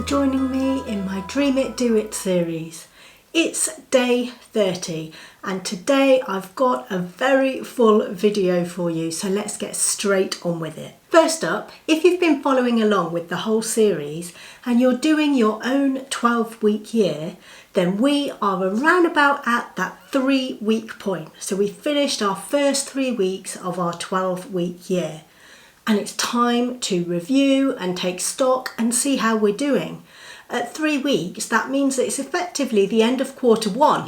joining me in my Dream It, Do It series. It's day 30 and today I've got a very full video for you, so let's get straight on with it. First up, if you've been following along with the whole series and you're doing your own 12-week year, then we are around about at that 3-week point. So we finished our first 3 weeks of our 12-week year. And it's time to review and take stock and see how we're doing. At 3 weeks, that means that it's effectively the end of quarter one.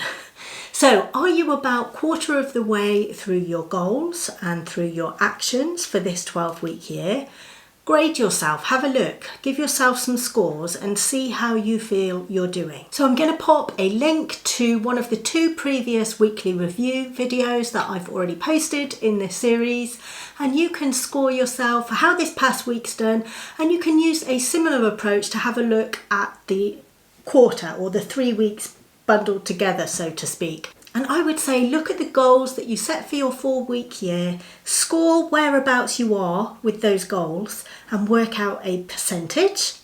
So are you about quarter of the way through your goals and through your actions for this 12-week year? Grade yourself, have a look, give yourself some scores and see how you feel you're doing. So I'm going to pop a link to one of the 2 previous weekly review videos that I've already posted in this series, and you can score yourself for how this past week's done, and you can use a similar approach to have a look at the quarter or the 3 weeks bundled together, so to speak. And I would say look at the goals that you set for your 4-week year, score whereabouts you are with those goals and work out a percentage.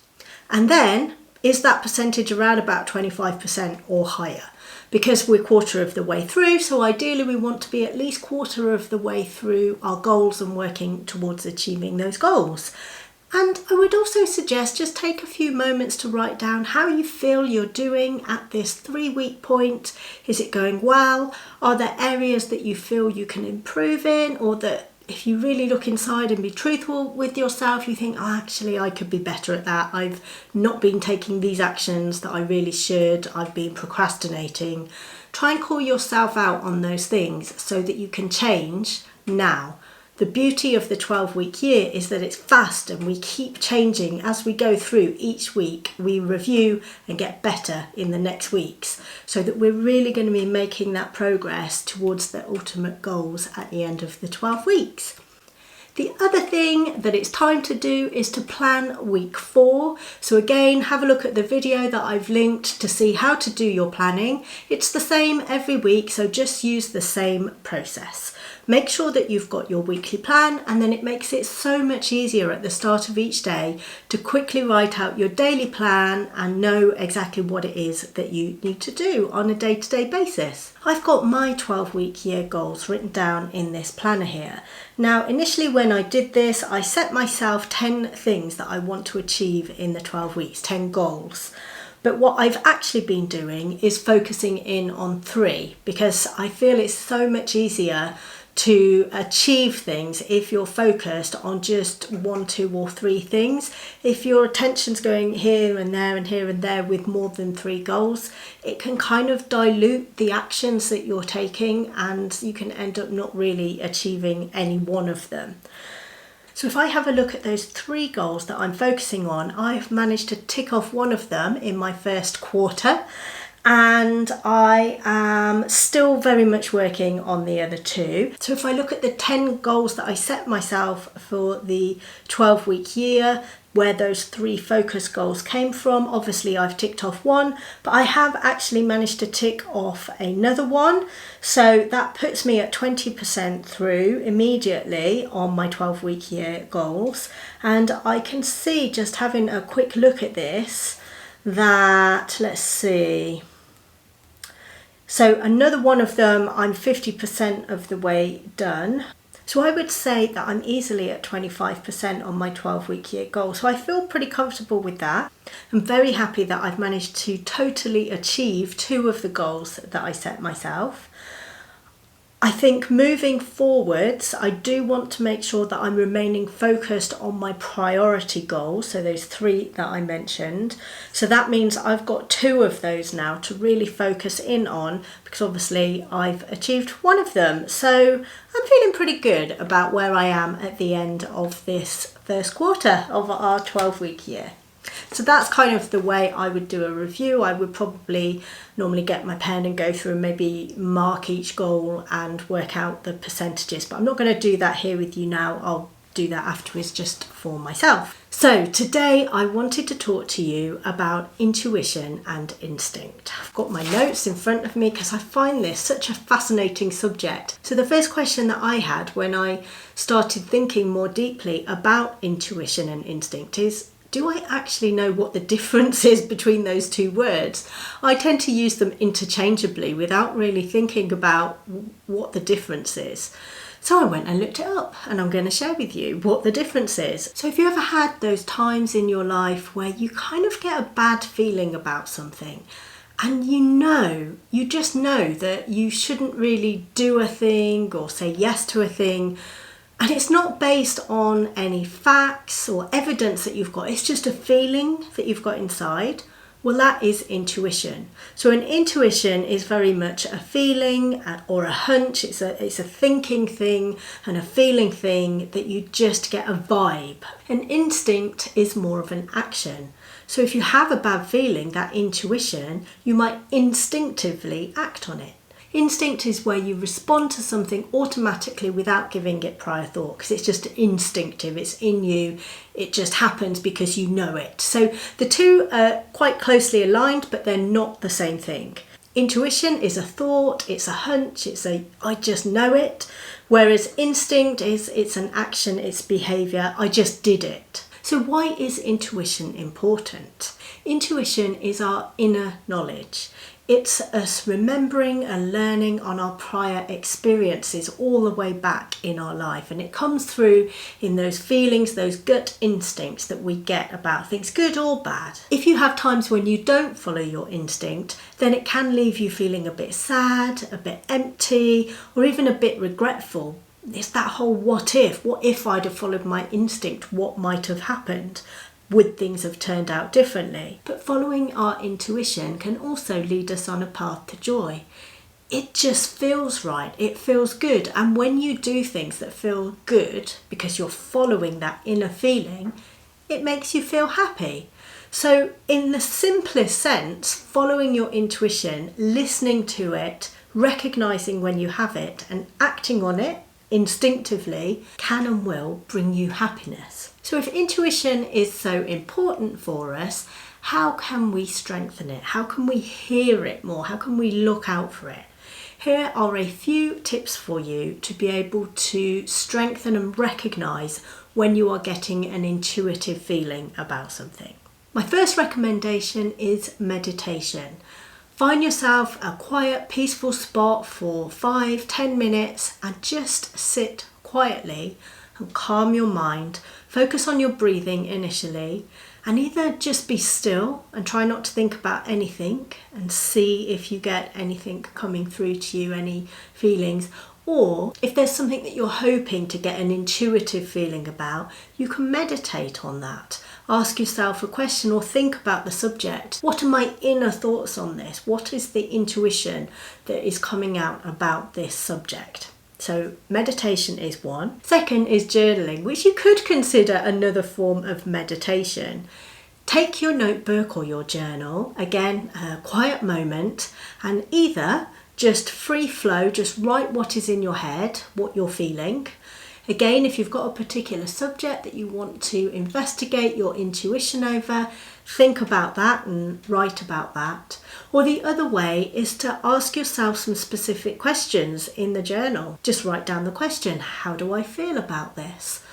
And then is that percentage around about 25% or higher? Because we're quarter of the way through, so ideally we want to be at least quarter of the way through our goals and working towards achieving those goals. And I would also suggest just take a few moments to write down how you feel you're doing at this 3-week point. Is it going well? Are there areas that you feel you can improve in, or that if you really look inside and be truthful with yourself, you think, oh, actually I could be better at that. I've not been taking these actions that I really should. I've been procrastinating. Try and call yourself out on those things so that you can change now. The beauty of the 12-week year is that it's fast and we keep changing as we go through each week. We review and get better in the next weeks so that we're really going to be making that progress towards the ultimate goals at the end of the 12 weeks. The other thing that it's time to do is to plan week 4. So again, have a look at the video that I've linked to see how to do your planning. It's the same every week, so just use the same process. Make sure that you've got your weekly plan, and then it makes it so much easier at the start of each day to quickly write out your daily plan and know exactly what it is that you need to do on a day-to-day basis. I've got my 12-week year goals written down in this planner here. Now, initially when I did this, I set myself 10 things that I want to achieve in the 12 weeks, 10 goals. But what I've actually been doing is focusing in on 3, because I feel it's so much easier to achieve things if you're focused on just 1, 2 or 3 things. If your attention's going here and there and here and there with more than 3 goals, it can kind of dilute the actions that you're taking and you can end up not really achieving any one of them. So if I have a look at those 3 goals that I'm focusing on, I've managed to tick off one of them in my first quarter, and I am still very much working on the other 2. So if I look at the 10 goals that I set myself for the 12-week year, where those 3 focus goals came from, obviously I've ticked off one, but I have actually managed to tick off another one. So that puts me at 20% through immediately on my 12-week year goals. And I can see, just having a quick look at this, that, let's see, so another one of them, I'm 50% of the way done. So I would say that I'm easily at 25% on my 12-week year goal. So I feel pretty comfortable with that. I'm very happy that I've managed to totally achieve 2 of the goals that I set myself. I think moving forwards, I do want to make sure that I'm remaining focused on my priority goals, so those 3 that I mentioned. So that means I've got 2 of those now to really focus in on, because obviously I've achieved one of them. So I'm feeling pretty good about where I am at the end of this first quarter of our 12-week year. So that's kind of the way I would do a review. I would probably normally get my pen and go through and maybe mark each goal and work out the percentages, but I'm not going to do that here with you now. I'll do that afterwards just for myself. So today I wanted to talk to you about intuition and instinct. I've got my notes in front of me because I find this such a fascinating subject. So the first question that I had when I started thinking more deeply about intuition and instinct is, do I actually know what the difference is between those two words? I tend to use them interchangeably without really thinking about what the difference is. So I went and looked it up, and I'm going to share with you what the difference is. So if you ever had those times in your life where you kind of get a bad feeling about something, and you just know that you shouldn't really do a thing or say yes to a thing, and it's not based on any facts or evidence that you've got, it's just a feeling that you've got inside. Well, that is intuition. So an intuition is very much a feeling or a hunch. It's a thinking thing and a feeling thing that you just get a vibe. An instinct is more of an action. So if you have a bad feeling, that intuition, you might instinctively act on it. Instinct is where you respond to something automatically without giving it prior thought, because it's just instinctive, it's in you, it just happens because you know it. So the two are quite closely aligned, but they're not the same thing. Intuition is a thought, it's a hunch, I just know it, whereas instinct it's an action, it's behaviour, I just did it. So why is intuition important? Intuition is our inner knowledge. It's us remembering and learning on our prior experiences all the way back in our life. And it comes through in those feelings, those gut instincts that we get about things, good or bad. If you have times when you don't follow your instinct, then it can leave you feeling a bit sad, a bit empty, or even a bit regretful. It's that whole what if I'd have followed my instinct, what might have happened? Would things have turned out differently? But following our intuition can also lead us on a path to joy. It just feels right, it feels good. And when you do things that feel good because you're following that inner feeling, it makes you feel happy. So in the simplest sense, following your intuition, listening to it, recognizing when you have it and acting on it instinctively can and will bring you happiness. So if intuition is so important for us, how can we strengthen it? How can we hear it more? How can we look out for it? Here are a few tips for you to be able to strengthen and recognise when you are getting an intuitive feeling about something. My first recommendation is meditation. Find yourself a quiet, peaceful spot for 5-10 minutes and just sit quietly and calm your mind. Focus on your breathing initially, and either just be still and try not to think about anything and see if you get anything coming through to you, any feelings. Or if there's something that you're hoping to get an intuitive feeling about, you can meditate on that. Ask yourself a question or think about the subject. What are my inner thoughts on this? What is the intuition that is coming out about this subject? So meditation is one. Second is journaling, which you could consider another form of meditation. Take your notebook or your journal, again, a quiet moment, and either just free flow, just write what is in your head, what you're feeling. Again, if you've got a particular subject that you want to investigate your intuition over, think about that and write about that. Or the other way is to ask yourself some specific questions in the journal. Just write down the question, how do I feel about this?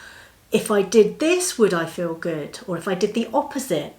If I did this, would I feel good? Or if I did the opposite,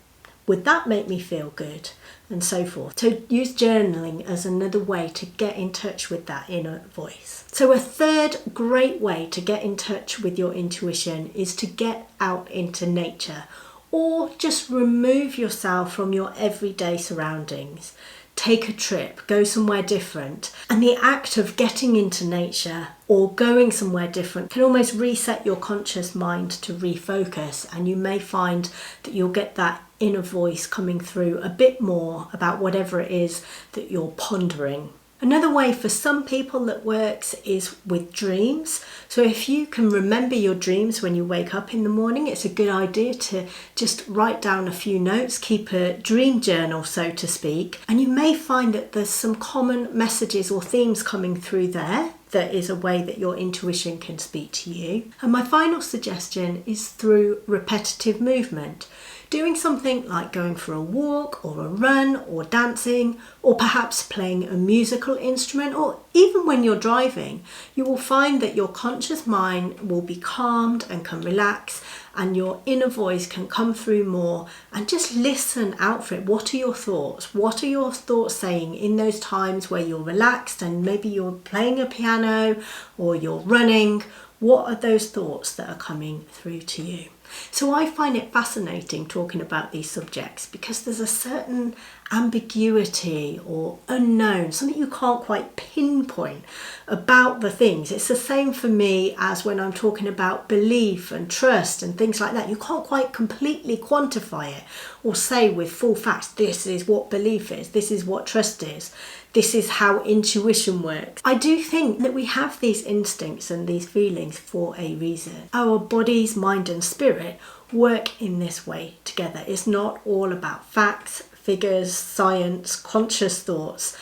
would that make me feel good? And so forth. So use journaling as another way to get in touch with that inner voice. So a third great way to get in touch with your intuition is to get out into nature, or just remove yourself from your everyday surroundings. Take a trip, go somewhere different. And the act of getting into nature or going somewhere different can almost reset your conscious mind to refocus, and you may find that you'll get that inner voice coming through a bit more about whatever it is that you're pondering. Another way for some people that works is with dreams. So if you can remember your dreams when you wake up in the morning, it's a good idea to just write down a few notes, keep a dream journal, so to speak. And you may find that there's some common messages or themes coming through there. That is a way that your intuition can speak to you. And my final suggestion is through repetitive movement. Doing something like going for a walk or a run or dancing, or perhaps playing a musical instrument, or even when you're driving, you will find that your conscious mind will be calmed and can relax, and your inner voice can come through more, and just listen out for it. What are your thoughts? What are your thoughts saying in those times where you're relaxed and maybe you're playing a piano or you're running? What are those thoughts that are coming through to you? So I find it fascinating talking about these subjects because there's a certain ambiguity or unknown, something you can't quite pinpoint about the things. It's the same for me as when I'm talking about belief and trust and things like that. You can't quite completely quantify it or say with full facts, this is what belief is, this is what trust is, this is how intuition works. I do think that we have these instincts and these feelings for a reason. Our bodies, mind and spirit work in this way together. It's not all about facts, figures, science, conscious thoughts.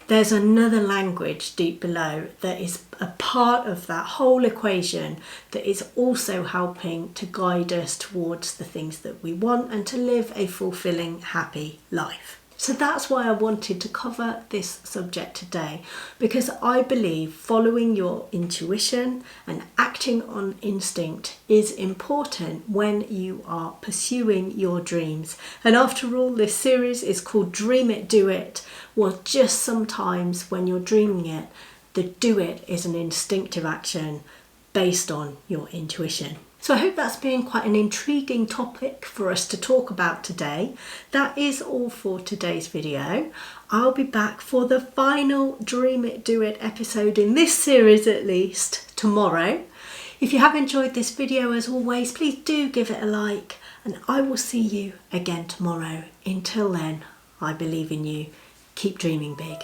There's another language deep below that is a part of that whole equation that is also helping to guide us towards the things that we want and to live a fulfilling, happy life. So that's why I wanted to cover this subject today, because I believe following your intuition and acting on instinct is important when you are pursuing your dreams. And after all, this series is called Dream It, Do It. Well, just sometimes when you're dreaming it, the do it is an instinctive action based on your intuition. So I hope that's been quite an intriguing topic for us to talk about today. That is all for today's video. I'll be back for the final Dream It, Do It episode in this series at least tomorrow. If you have enjoyed this video, as always, please do give it a like, and I will see you again tomorrow. Until then, I believe in you. Keep dreaming big.